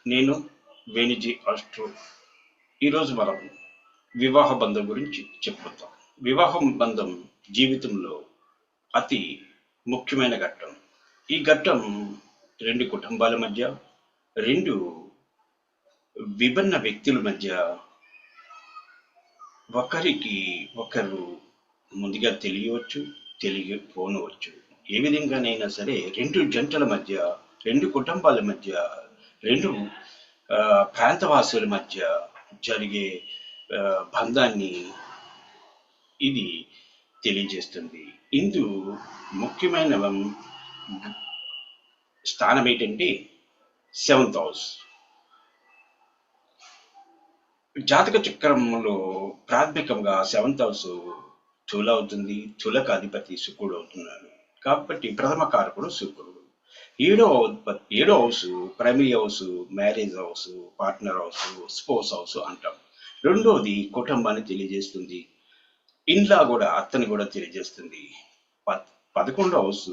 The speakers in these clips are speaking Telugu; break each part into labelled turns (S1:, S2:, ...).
S1: నేను వేణిజీ అస్ట్రో. ఈరోజు మనం వివాహ బంధం గురించి చెప్పుకుందాం. వివాహం బంధం జీవితంలో అతి ముఖ్యమైన ఘట్టం. ఈ ఘట్టం రెండు కుటుంబాల మధ్య, రెండు విభిన్న వ్యక్తుల మధ్య ఒకరికి ఒకరు ముందుగా తెలియవచ్చు, తెలియకపోనవచ్చు. ఏ విధంగానైనా సరే రెండు జంటల మధ్య, రెండు కుటుంబాల మధ్య, రెండు ప్రాంతవాసుల మధ్య జరిగే బంధాన్ని ఇది తెలియజేస్తుంది. ఇందు ముఖ్యమైన స్థానం ఏంటంటే సెవెంత్ హౌస్. జాతక చక్రంలో ప్రాథమికంగా సెవెంత్ హౌస్ తుల అవుతుంది. తులకు అధిపతి శుక్రుడు అవుతున్నాడు కాబట్టి ప్రథమ కారకుడు శుక్రుడు. ఏడో house primary house, marriage house, partner house, sports house అంటాం. రెండోది కుటుంబాన్ని తెలియజేస్తుంది. ఇంట్లో కూడా అత్తని కూడా తెలియజేస్తుంది. 11వ హౌస్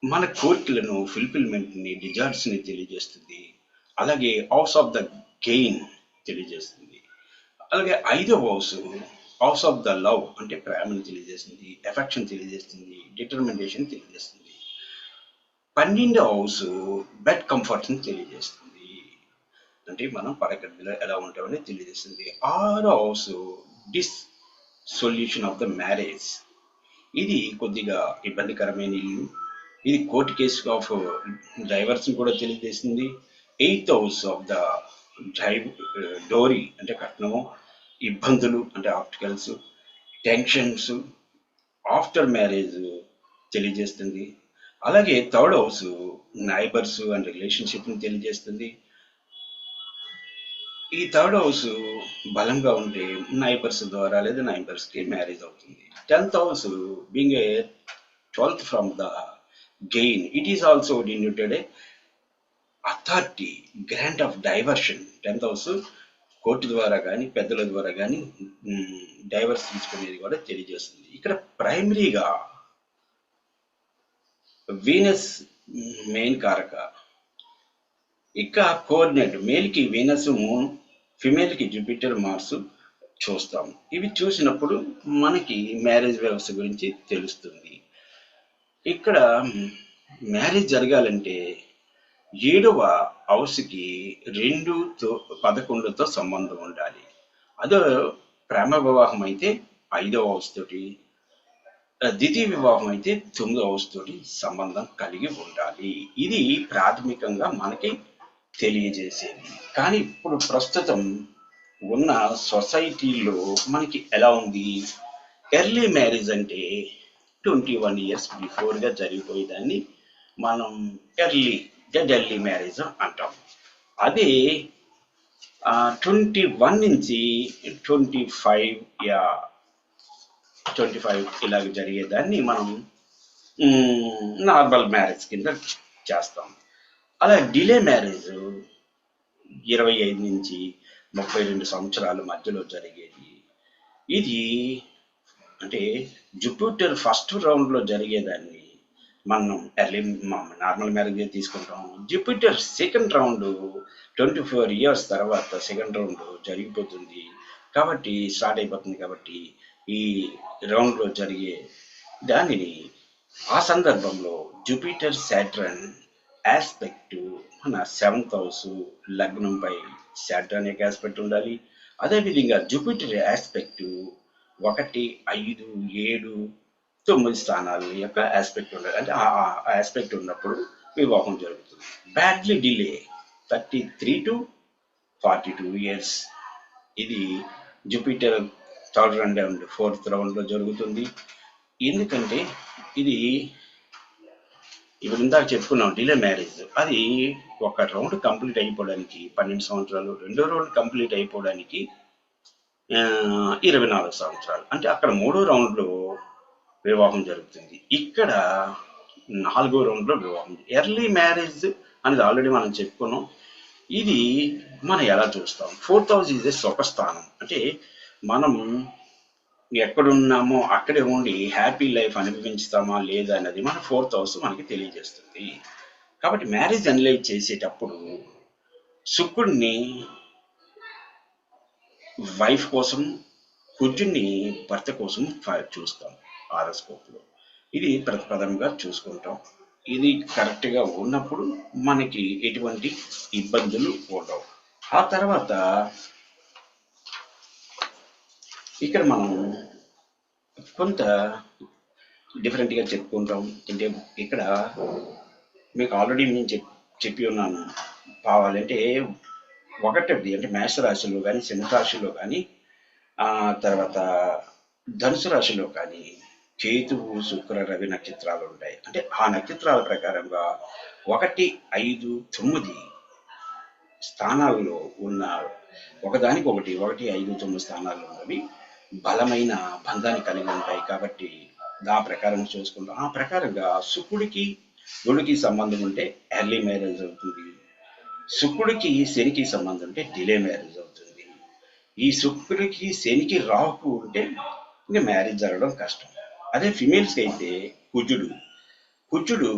S1: మన కోరికలను, ఫుల్ఫిల్మెంట్ని, డిజైర్స్ని తెలియజేస్తుంది. అలాగే హౌస్ ఆఫ్ ద గెయిన్ తెలియజేస్తుంది. అలాగే 5వ హౌస్ ఆఫ్ ద లవ్ అంటే ప్రేమను తెలియజేస్తుంది, ఎఫెక్షన్ తెలియజేస్తుంది, డిటర్మినేషన్ తెలియజేస్తుంది. 12వ హౌస్ బెడ్ కంఫర్ట్ని తెలియజేస్తుంది, అంటే మనం పడగదిలో ఎలా ఉంటామని తెలియజేస్తుంది. 6వ house solution of the marriage, ఇది కొద్దిగా ఇబ్బందికరమైన ఇల్లు. ఇది కోర్టు కేసు ఆఫ్ డైవర్స్ని కూడా తెలియజేస్తుంది. 8th హౌస్ ఆఫ్ ద డోరీ అంటే కట్నము, ఇబ్బందులు అంటే ఆప్టికల్స్, టెన్షన్స్, ఆఫ్టర్ మ్యారేజ్ తెలియజేస్తుంది. అలాగే 3rd హౌస్ నైబర్స్ అండ్ రిలేషన్షిప్ని తెలియజేస్తుంది. ఈ 3rd హౌస్ బలంగా ఉంటే నైబర్స్ ద్వారా లేదా నైబర్స్కి మ్యారేజ్ అవుతుంది. 10th house being a 12th from the gain, it is also denoted A authority, grant of diversion. 10th house court ద్వారా కానీ పెద్దల ద్వారా కానీ డైవర్స్ తీసుకునేది కూడా తెలియజేస్తుంది. ఇక్కడ ప్రైమరీగా వీనస్ మెయిన్ కారక. ఇక కోఆర్డినేట్, మేల్కి వీనస్, మూన్, ఫిమేల్కి జూపిటర్, మార్స్ చూస్తాం. ఇవి చూసినప్పుడు మనకి మ్యారేజ్ వ్యవస్థ గురించి తెలుస్తుంది. ఇక్కడ మ్యారేజ్ జరగాలంటే 7వ హౌస్కి 2-11తో సంబంధం ఉండాలి. అదో ప్రేమ వివాహం అయితే 5వ హౌస్ తోటి, ద్వితీయ వివాహం అయితే 9వ హౌస్ తోటి సంబంధం కలిగి ఉండాలి. ఇది ప్రాథమికంగా మనకి తెలియజేసేది. కానీ ఇప్పుడు ప్రస్తుతం ఉన్న సొసైటీలో మనకి ఎలా ఉంది, ఎర్లీ మ్యారేజ్ అంటే 21 ఇయర్స్ బిఫోర్గా జరిగిపోయేదాన్ని మనం ఎర్లీ మ్యారేజ్ అంటాం. అదే 21 నుంచి 25 ఇలాగ జరిగేదాన్ని మనం నార్మల్ మ్యారేజ్ కింద చేస్తాం. అలా డిలే మ్యారేజ్ 25 నుంచి 32 సంవత్సరాల మధ్యలో జరిగేది. ఇది అంటే జూపిటర్ ఫస్ట్ రౌండ్లో జరిగేదాన్ని మనం నార్మల్ మ్యారేజ్ తీసుకుంటాం. జూపిటర్ సెకండ్ రౌండ్ 24 ఇయర్స్ తర్వాత సెకండ్ రౌండ్ జరిగిపోతుంది కాబట్టి, స్టార్ట్ అయిపోతుంది కాబట్టి ఈ రౌండ్లో జరిగే దానిని, ఆ సందర్భంలో జూపిటర్ సాటర్న్ ఆస్పెక్ట్ మన 7th హౌస్ లగ్నంపై సాటర్న్ యొక్క ఆస్పెక్ట్ ఉండాలి. అదేవిధంగా జూపిటర్ ఆస్పెక్ట్ 1, 5, 7, 9 స్థానాల యొక్క ఆస్పెక్ట్ ఉండాలి. అంటే ఆ ఆస్పెక్ట్ ఉన్నప్పుడు వివాహం జరుగుతుంది. బ్యాడ్లీ డిలే 33 to 42 ఇయర్స్, ఇది Jupiter 3rd round and 4th రౌండ్లో జరుగుతుంది. ఎందుకంటే ఇది ఇప్పుడు ఇందాక చెప్పుకున్నాం డిలే మ్యారేజ్, అది ఒక రౌండ్ కంప్లీట్ అయిపోవడానికి 12 సంవత్సరాలు, రెండో రౌండ్ కంప్లీట్ అయిపోవడానికి 24 సంవత్సరాలు, అంటే అక్కడ 3వ రౌండ్లో వివాహం జరుగుతుంది, ఇక్కడ 4వ రౌండ్లో వివాహం. ఎర్లీ మ్యారేజ్ అనేది ఆల్రెడీ మనం చెప్పుకున్నాం. ఇది మనం ఎలా చూస్తాం, 4th హౌస్ ఈజ్ ఏ సుఖస్థానం, అంటే మనం ఎక్కడున్నామో అక్కడే ఉండి హ్యాపీ లైఫ్ అనుభవించుతామా లేదా అన్నది మన 4th హౌస్ మనకి తెలియజేస్తుంది. కాబట్టి మ్యారేజ్ అనలైజ్ చేసేటప్పుడు శుక్రుడిని వైఫ్ కోసం, కుజుడిని భర్త కోసం చూస్తాం హారోస్కోప్లో. ఇది ప్రతిపదంగా చూసుకుంటాం. ఇది కరెక్ట్గా ఉన్నప్పుడు మనకి ఎటువంటి ఇబ్బందులు ఉండవు. ఆ తర్వాత ఇక్కడ మనం కొంత డిఫరెంట్గా చెప్పుకుంటాం. అంటే ఇక్కడ మీకు ఆల్రెడీ నేను చెప్పి ఉన్నాను. కావాలంటే ఒకటి అంటే మేష రాశిలో కానీ, సింహరాశిలో కానీ, తర్వాత ధనుసు రాశిలో కానీ కేతువు, శుక్ర, రవి నక్షత్రాలు ఉంటాయి. అంటే ఆ నక్షత్రాల ప్రకారంగా 1, 5, 9 స్థానాల్లో ఉన్న ఒకదానికి ఒకటి 1, 5, 9 స్థానాల్లో ఉన్నవి బలమైన బంధాన్ని కలిగి ఉంటాయి. కాబట్టి ఆ ప్రకారం చూసుకుంటాం. ఆ ప్రకారంగా శుక్రుడికి గుడికి సంబంధం ఉంటే ఎర్లీ మ్యారేజ్ అవుతుంది. శుక్రుడికి శనికి సంబంధం ఉంటే డిలే మ్యారేజ్ అవుతుంది. ఈ శుక్రుడికి శనికి రాహు ఉంటే ఇంకా మ్యారేజ్ జరగడం కష్టం. అదే ఫిమేల్స్కి అయితే కుజుడు కుజుడు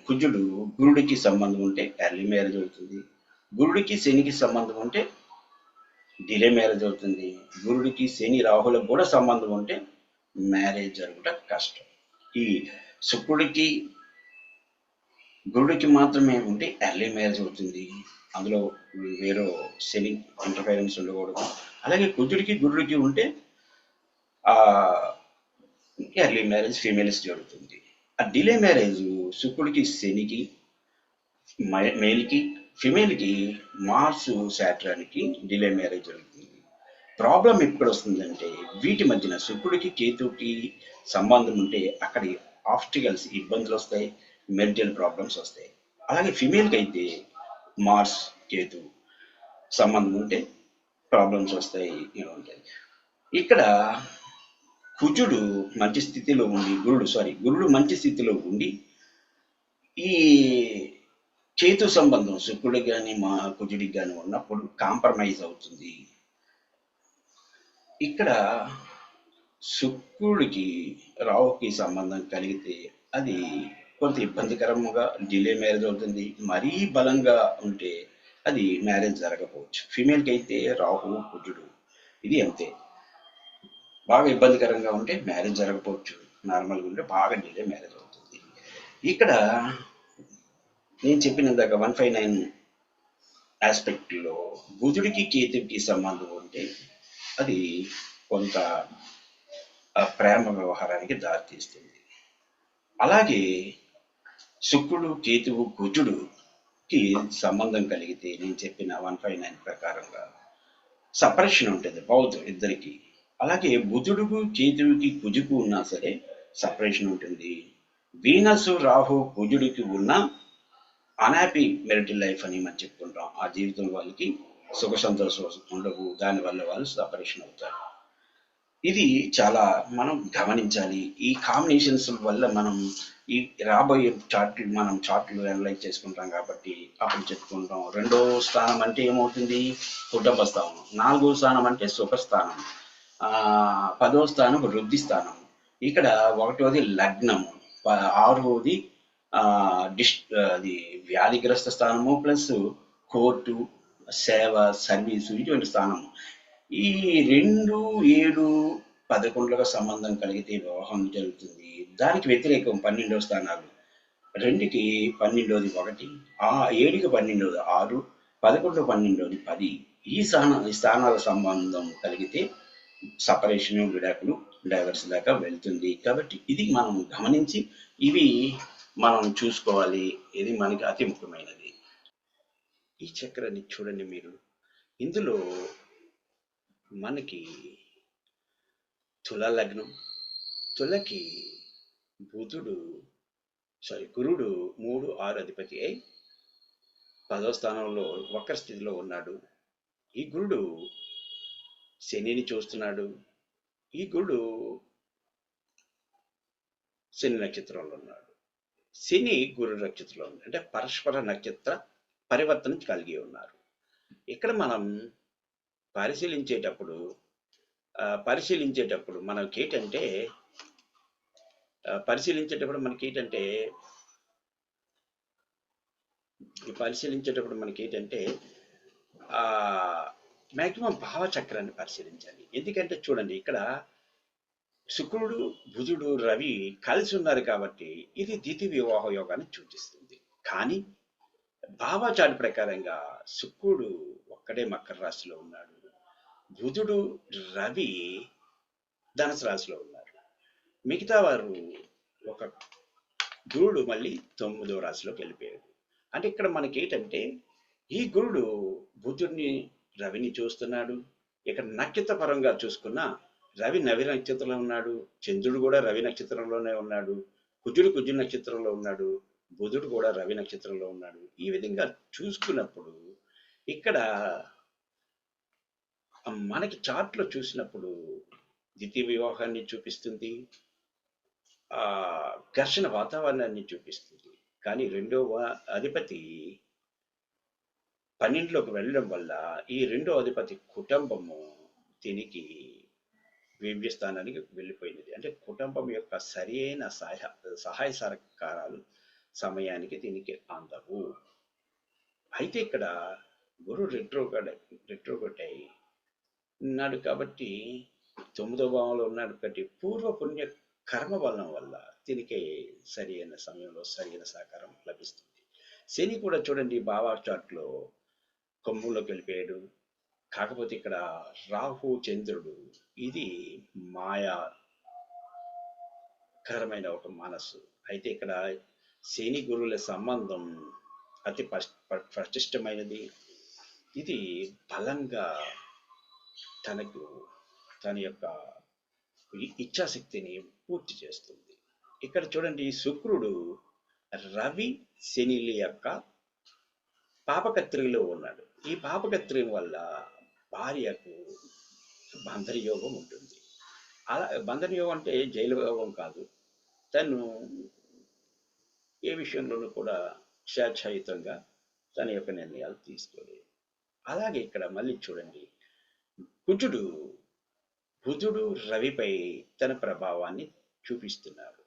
S1: కుజుడు గురుడికి సంబంధం ఉంటే ఎర్లీ మ్యారేజ్ అవుతుంది. గురుడికి శనికి సంబంధం ఉంటే డిలే మ్యారేజ్ అవుతుంది. గురుడికి శని రాహులకు కూడా సంబంధం ఉంటే మ్యారేజ్ జరగడం కష్టం. ఈ శుక్రుడికి గురుడికి మాత్రమే ఉంటే ఎర్లీ మ్యారేజ్ అవుతుంది. అందులో వేరే శని ఇంటర్ఫైరెన్స్ ఉండకూడదు. అలాగే కుజుడికి గురుడికి ఉంటే ఎర్లీ మ్యారేజ్ ఫీమేల్స్ జరుగుతుంది. ఆ డిలే మ్యారేజ్ శుక్రుడికి శనికి మేల్కి, ఫిమేల్కి మార్స్ శాటర్న్కి డిలే మ్యారేజ్ జరుగుతుంది. ప్రాబ్లం ఎక్కడ వస్తుందంటే వీటి మధ్యన శుక్రుడికి కేతువుకి సంబంధం ఉంటే అక్కడ ఆబ్స్టికల్స్ ఇబ్బందులు వస్తాయి, మెంటల్ ప్రాబ్లమ్స్ వస్తాయి. అలాగే ఫిమేల్కి అయితే మార్స్ కేతు సంబంధం ఉంటే ప్రాబ్లమ్స్ వస్తాయి ఉంటాయి. ఇక్కడ కుజుడు మంచి స్థితిలో ఉండి గురుడు మంచి స్థితిలో ఉండి ఈ కేతు సంబంధం శుక్రుడికి కానీ కుజుడికి కానీ ఉన్నప్పుడు కాంప్రమైజ్ అవుతుంది. ఇక్కడ శుక్రుడికి రాహుకి సంబంధం కలిగితే అది కొంత ఇబ్బందికరంగా డిలే మ్యారేజ్ అవుతుంది. మరీ బలంగా ఉంటే అది మ్యారేజ్ జరగకపోవచ్చు. ఫీమేల్కి అయితే రాహు కుజుడు ఇది అంతే. బాగా ఇబ్బందికరంగా ఉంటే మ్యారేజ్ జరగకపోవచ్చు, నార్మల్గా ఉంటే బాగా డిలే మ్యారేజ్ అవుతుంది. ఇక్కడ నేను చెప్పిన దాకా 159 ఆస్పెక్ట్లో బుధుడికి కేతుడికి సంబంధం ఉంటే అది కొంత ప్రేమ వ్యవహారానికి దారితీస్తుంది. అలాగే శుక్రుడు, కేతువు, కుజుడుకి సంబంధం కలిగితే నేను చెప్పిన 159 ప్రకారంగా సపరేషన్ ఉంటుంది బౌత్ ఇద్దరికి. అలాగే బుధుడుకు, కేతువుకి, కుజుకు ఉన్నా సరే సపరేషన్ ఉంటుంది. వీనస్, రాహు, కుజుడికి ఉన్న అన్హ్యాపీ మెరిటల్ లైఫ్ అని మనం చెప్పుకుంటాం. ఆ జీవితం వాళ్ళకి సుఖ సంతోషం ఉండవు, దానివల్ల వాళ్ళు సపరేషన్ అవుతారు. ఇది చాలా మనం గమనించాలి. ఈ కాంబినేషన్స్ వల్ల మనం ఈ రాబోయే చార్ట్లు అనలైజ్ చేసుకుంటాం కాబట్టి అప్పుడు చెప్పుకుంటాం. 2వ స్థానం అంటే ఏమవుతుంది? కుటుంబ స్థానం. 4వ స్థానం అంటే సుఖస్థానం. 10వ స్థానం వృద్ధి స్థానం. ఇక్కడ 1వది లగ్నము, 6వది అది వ్యాధిగ్రస్త స్థానము ప్లస్ కోర్టు, సేవ, సర్వీసు ఇటువంటి స్థానము. ఈ 2, 7, 11లకు సంబంధం కలిగితే వివాహం జరుగుతుంది. దానికి వ్యతిరేకం 12వ స్థానాలు. 2కి 12వది 1, 7కి 12వది 6, 11, 12వది 10. ఈ స్థానాల సంబంధం కలిగితే సపరేషన్, విడాకులు, డైవర్స్ దాకా వెళ్తుంది. కాబట్టి ఇది మనం గమనించి ఇవి మనం చూసుకోవాలి. ఇది మనకి అతి ముఖ్యమైనది. ఈ చక్రాన్ని చూడండి మీరు. ఇందులో మనకి తుల లగ్నం, తులకి గురుడు 3, 6 అధిపతి అయి 10వ స్థానంలో వక్ర స్థితిలో ఉన్నాడు. ఈ గురుడు శనిని చూస్తున్నాడు. ఈ గురుడు శని నక్షత్రంలో ఉన్నాడు. శని గురు నక్షత్రంలో ఉంది. అంటే పరస్పర నక్షత్ర పరివర్తన కలిగి ఉన్నారు. ఇక్కడ మనం పరిశీలించేటప్పుడు మనకేంటంటే ఈ పరిశీలించేటప్పుడు మనకి ఏంటంటే ఆ మ్యాక్సిమం భావచక్రాన్ని పరిశీలించాలి. ఎందుకంటే చూడండి ఇక్కడ శుక్రుడు, బుధుడు, రవి కలిసి ఉన్నారు కాబట్టి ఇది ద్వితీయ వివాహ యోగాన్ని సూచిస్తుంది. కానీ భావాచార ప్రకారంగా శుక్రుడు ఒక్కడే మకర రాశిలో ఉన్నాడు. బుధుడు, రవి ధనుసు రాశిలో ఉన్నారు. మిగతా వారు ఒక గురుడు మళ్ళీ 9వ రాశిలోకి వెళ్ళిపోయాడు. అంటే ఇక్కడ మనకి ఏంటంటే ఈ గురుడు బుధుడిని, రవిని చూస్తున్నాడు. ఇక్కడ నక్షత్ర పరంగా చూసుకున్న రవి నవి నక్షత్రంలో ఉన్నాడు, చంద్రుడు కూడా రవి నక్షత్రంలోనే ఉన్నాడు, కుజుడు కుజు నక్షత్రంలో ఉన్నాడు, బుధుడు కూడా రవి నక్షత్రంలో ఉన్నాడు. ఈ విధంగా చూసుకున్నప్పుడు ఇక్కడ మనకి చార్ట్లో చూసినప్పుడు ద్వితీయ వివాహాన్ని చూపిస్తుంది, ఆ ఘర్షణ వాతావరణాన్ని చూపిస్తుంది. కానీ రెండవ అధిపతి 12లోకి వెళ్ళడం వల్ల ఈ రెండో అధిపతి కుటుంబము దీనికి వ్యవ్యస్థానానికి వెళ్ళిపోయినది. అంటే కుటుంబం యొక్క సరైన సహాయ సహకారాలు సమయానికి దీనికి అందవు. అయితే ఇక్కడ గురు రెట్రోగేట్ అయి ఉన్నాడు కాబట్టి 9వ భావంలో ఉన్నాడు కాబట్టి పూర్వ పుణ్య కర్మ బలం వల్ల దీనికి సరైన సమయంలో సరైన సహకారం లభిస్తుంది. శని కూడా చూడండి భావా చార్ట్లో కుంభంలోకి వెళ్ళిపోయాడు. కాకపోతే ఇక్కడ రాహు చంద్రుడు ఇది మాయాకరమైన ఒక మనస్సు. అయితే ఇక్కడ శని గురువుల సంబంధం అతి ప్రతిష్టమైనది. ఇది బలంగా తనకు తన యొక్క ఇచ్ఛాశక్తిని పూర్తి చేస్తుంది. ఇక్కడ చూడండి శుక్రుడు రవి శనిల యొక్క పాపకత్రిలో ఉన్నాడు. ఈ పాపకత్రి వల్ల భార్యకు బంధన యోగం ఉంటుంది. అలా బంధన యోగం అంటే జైలు యోగం కాదు. తను ఏ విషయంలోనూ కూడా స్వేచ్ఛాయుతంగా తన యొక్క నిర్ణయాలు తీసుకోలేదు. అలాగే ఇక్కడ మళ్ళీ చూడండి కుజుడు బుధుడు రవిపై తన ప్రభావాన్ని చూపిస్తున్నాడు.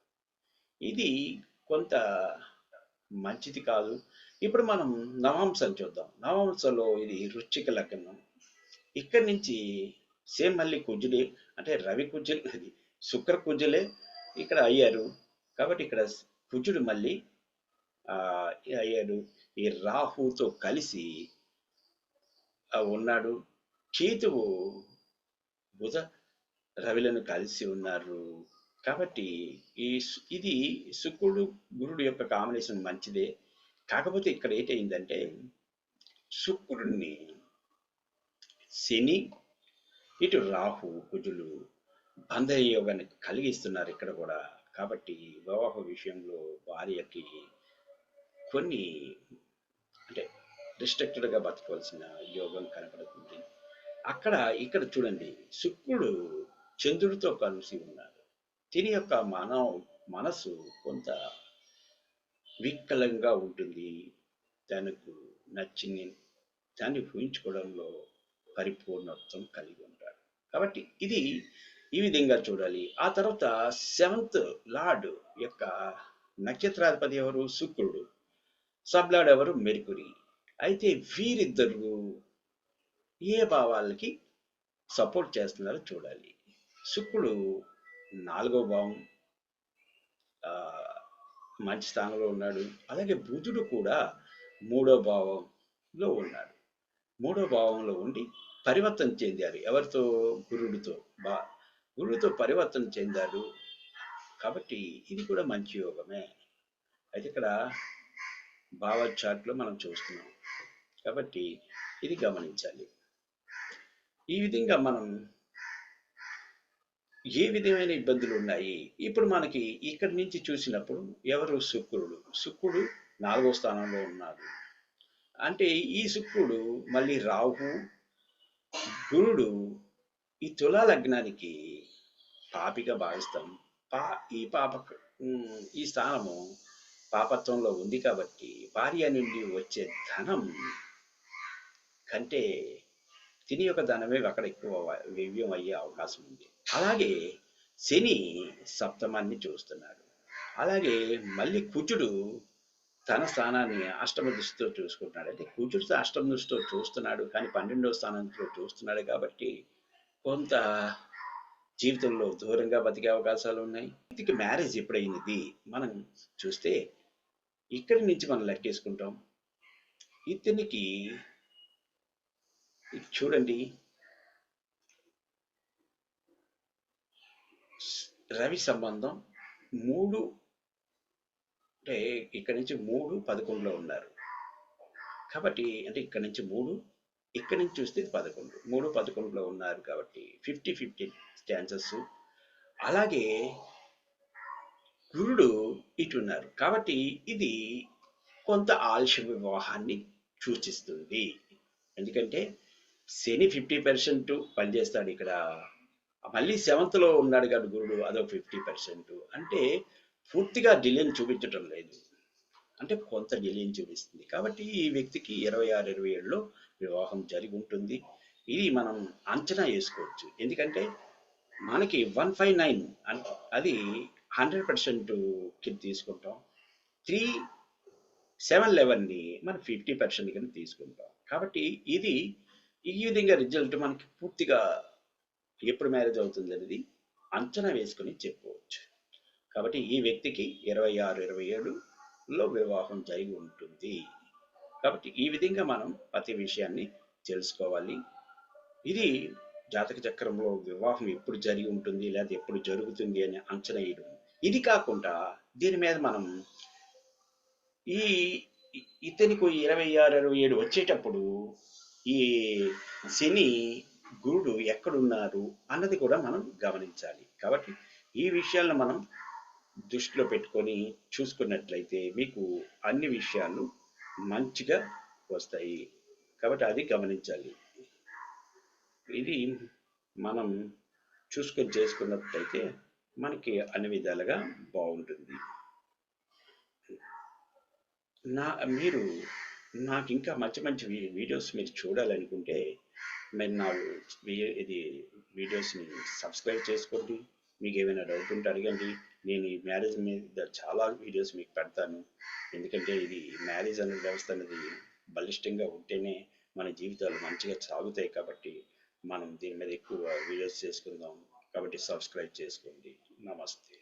S1: ఇది కొంత మంచిది కాదు. ఇప్పుడు మనం నవాంశం చూద్దాం. నవాంశంలో ఇది వృశ్చిక లగ్నం. ఇక్కడి నుంచి సేమ్ మళ్ళీ కుజుడే, అంటే రవి కుజులు, అది శుక్ర కుజులే ఇక్కడ అయ్యారు. కాబట్టి ఇక్కడ కుజుడు మళ్ళీ అయ్యాడు. ఈ రాహుతో కలిసి ఉన్నాడు. కేతువు బుధ రవిలను కలిసి ఉన్నారు. కాబట్టి ఇది శుక్రుడు గురుడు యొక్క కాంబినేషన్ మంచిదే. కాకపోతే ఇక్కడ ఏంటైందంటే శుక్రుడిని శని ఇటు రాహు కుజులు బంధ యోగాన్ని కలిగిస్తున్నారు ఇక్కడ కూడా. కాబట్టి వివాహ విషయంలో భార్యకి కొన్ని అంటే రిస్ట్రిక్టెడ్గా బతకవలసిన యోగం కనపడుతుంది. ఇక్కడ చూడండి శుక్రుడు చంద్రుడితో కలిసి ఉన్నాడు. దీని యొక్క మనసు కొంత వికలంగా ఉంటుంది. తనకు నచ్చిన దాన్ని ఊహించుకోవడంలో పరిపూర్ణత్వం కలిగి ఉంటాడు. కాబట్టి ఇది ఈ విధంగా చూడాలి. ఆ తర్వాత 7th లార్డ్ యొక్క నక్షత్రాధిపతి ఎవరు? శుక్రుడు. సబ్ లార్డ్ ఎవరు? మెర్కురీ. అయితే వీరిద్దరు ఏ భావాలకి సపోర్ట్ చేస్తున్నారో చూడాలి. శుక్రుడు 4వ భావం మంచి స్థానంలో ఉన్నాడు. అలాగే బుధుడు కూడా 3వ భావంలో ఉన్నాడు. 3వ భావంలో ఉండి పరివర్తన చెందారు. ఎవరితో? గురుడితో. గురుడితో పరివర్తన చెందారు. కాబట్టి ఇది కూడా మంచి యోగమే. అయితే ఇక్కడ భావ చార్ట్లో మనం చూస్తున్నాం కాబట్టి ఇది గమనించాలి. ఈ విధంగా మనం ఏ విధమైన ఇబ్బందులు ఉన్నాయి ఇప్పుడు మనకి ఇక్కడి నుంచి చూసినప్పుడు ఎవరు? శుక్రుడు 4వ స్థానంలో ఉన్నాడు. అంటే ఈ శుక్రుడు మళ్ళీ రాహు గురుడు ఈ తులా లగ్నానికి పాపిగా భావిస్తాం. ఈ స్థానము పాపత్వంలో ఉంది కాబట్టి భార్య నుండి వచ్చే ధనం కంటే తిని యొక్క ధనమే అక్కడ ఎక్కువ వ్యయం అయ్యే అవకాశం ఉంది. అలాగే శని సప్తమాన్ని చూస్తున్నాడు. అలాగే మళ్ళీ కుజుడు తన స్థానాన్ని అష్టమ దృష్టితో చూసుకుంటున్నాడు. అంటే కుజుడు అష్టమ దృష్టితో చూస్తున్నాడు, కానీ 12వ స్థానంలో చూస్తున్నాడు కాబట్టి కొంత జీవితంలో దూరంగా బతికే అవకాశాలు ఉన్నాయి. ఇంటికి మ్యారేజ్ ఎప్పుడైనది మనం చూస్తే ఇక్కడి నుంచి మనం లెక్కేసుకుంటాం. ఇతనికి చూడండి, రవి సంబంధం 3 అంటే ఇక్కడ నుంచి 3 11లో ఉన్నారు కాబట్టి, అంటే ఇక్కడ నుంచి 3 ఇక్కడ నుంచి చూస్తే 11 3 11లో ఉన్నారు కాబట్టి 50-50 ఛాన్సెస్. అలాగే గురుడు ఇటు ఉన్నారు కాబట్టి ఇది కొంత ఆలస్య వివాహాన్ని సూచిస్తుంది. ఎందుకంటే శని 50% పనిచేస్తాడు ఇక్కడ, మళ్ళీ సెవెంత్లో ఉన్నాడు కాబట్టి గురుడు అదొక 50%, అంటే పూర్తిగా డిలేని చూపించటం లేదు, అంటే కొంత డిలేని చూపిస్తుంది. కాబట్టి ఈ వ్యక్తికి 26-27లో వివాహం జరిగి ఉంటుంది. ఇది మనం అంచనా వేసుకోవచ్చు. ఎందుకంటే మనకి 159 అది 100% కింద తీసుకుంటాం, 3711ని మనం 50% కింద తీసుకుంటాం. కాబట్టి ఇది ఈ విధంగా రిజల్ట్ మనకి పూర్తిగా ఎప్పుడు మ్యారేజ్ అవుతుంది అనేది అంచనా వేసుకుని చెప్పుకోవచ్చు. కాబట్టి ఈ వ్యక్తికి 26-27లో వివాహం జరిగి ఉంటుంది. కాబట్టి ఈ విధంగా మనం ప్రతి విషయాన్ని తెలుసుకోవాలి. ఇది జాతక చక్రంలో వివాహం ఎప్పుడు జరిగి ఉంటుంది లేదా ఎప్పుడు జరుగుతుంది అని అంచనా వేయడం. ఇది కాకుండా దీని మీద మనం ఈ ఇతనికి 26-27 వచ్చేటప్పుడు ఈ శని గురుడు ఎక్కడున్నారు అన్నది కూడా మనం గమనించాలి. కాబట్టి ఈ విషయాలను మనం దృష్టిలో పెట్టుకొని చూసుకున్నట్లయితే మీకు అన్ని విషయాలు మంచిగా వస్తాయి. కాబట్టి అది గమనించాలి. ఇది మనం చూసుకొని చేసుకున్నట్లయితే మనకి అన్ని విధాలుగా బాగుంటుంది. మీరు నాకు ఇంకా మంచి మంచి వీడియోస్ మీరు చూడాలనుకుంటే మీరు నా ఇది వీడియోస్ని సబ్స్క్రైబ్ చేసుకోండి. మీకు ఏమైనా డౌట్ ఉంటే అడగండి. నేను ఈ మ్యారేజ్ మీద చాలా వీడియోస్ మీకు పెడతాను. ఎందుకంటే ఇది మ్యారేజ్ అనే వ్యవస్థ అనేది బలిష్టంగా ఉంటేనే మన జీవితాలు మంచిగా సాగుతాయి. కాబట్టి మనం దీని మీద ఎక్కువ వీడియోస్ చేసుకుందాం. కాబట్టి సబ్స్క్రైబ్ చేసుకోండి. నమస్తే.